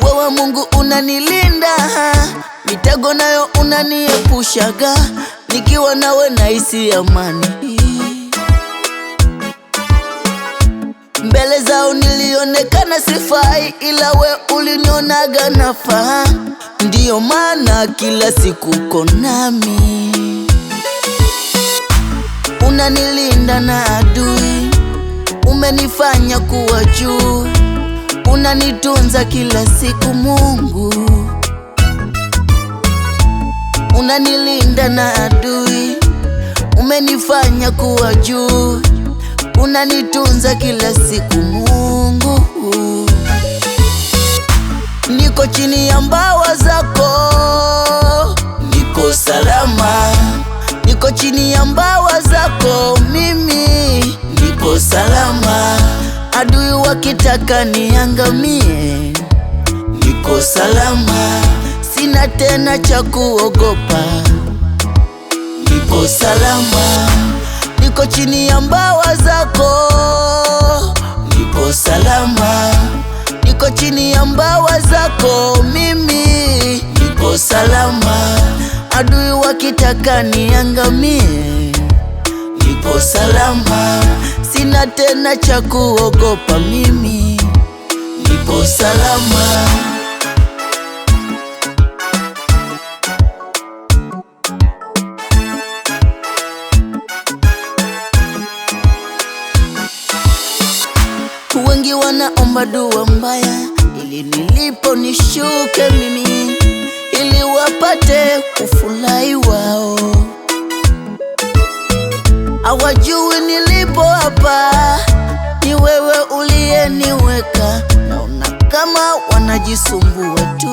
Wewe Mungu unanilinda, mitego nayo unaniepushaga, nikiwa nawe nahisi amani. Mbele zao nilionekana sifai, ila we ulinionaga nafaa. Ndiyo maana kila siku uko nami, unanilinda na adui, umenifanya kuwa juu, unanitunza kila siku Mungu. Unanilinda na adui, umenifanya kuwa juu, unanitunza kila siku Mungu. Niko chini ya mbawa zako, niko salama. Niko chini ya mbawa zako, mimi niko salama. Adui wakitaka niangamie, niko salama. Sina tena cha kuogopa, niko salama. Niko chini ya mbawa zako, niko salama. Niko chini ya mbawa zako, mimi niko salama. Adui wakitaka niangamie, niko salama. Sina tena cha kuogopa, mimi niko salama. Wengi wanaomba dua mbaya, ili nilipo nishuke mimi, ili wapate kufurahi wao. Hawajui nilipo hapa, ni wewe uliyeniweka. Naona kama wanajisumbua tu,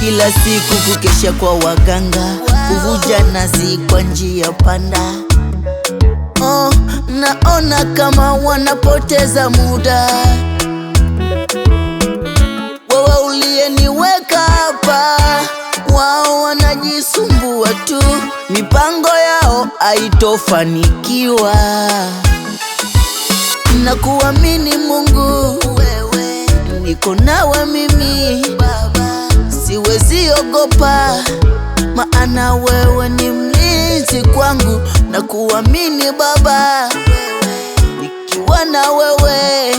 kila siku kukesha kwa waganga, kuvuja nazi kwa njia panda. Naona kama wanapoteza muda. Wewe uliyeniweka hapa, wao wanajisumbua tu, mipango yao haitofanikiwa. Nakuamini Mungu, wewe niko nawe mimi Baba, siwezi ogopa, maana wewe ni mlinzi kwangu. Nakuamini Baba, nikiwa na wewe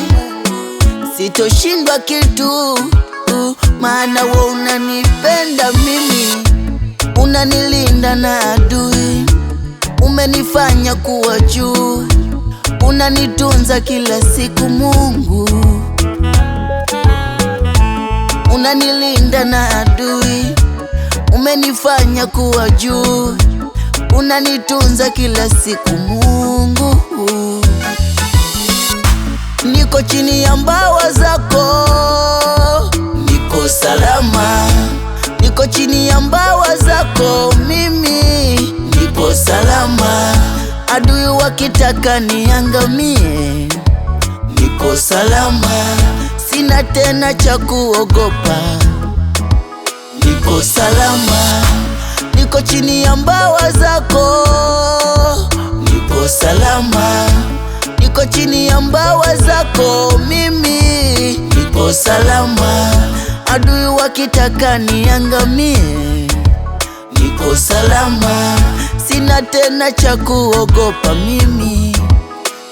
sitoshindwa kitu, maana wewe unanipenda mimi. Unanilinda na adui, umenifanya kuwa juu, unanitunza kila siku Mungu. Unanilinda na adui, umenifanya kuwa juu, unanitunza kila siku Mungu. Niko chini ya mbawa zako, niko salama. Niko chini ya mbawa zako, mimi niko salama. Adui wakitaka niangamie, niko salama. Sina tena cha kuogopa, niko salama. Niko chini ya mbawa zako, niko salama. Niko chini ya mbawa zako, mimi niko salama. Adui wakitaka niangamie, niko salama. Sina tena cha kuogopa, mimi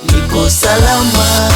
niko salama.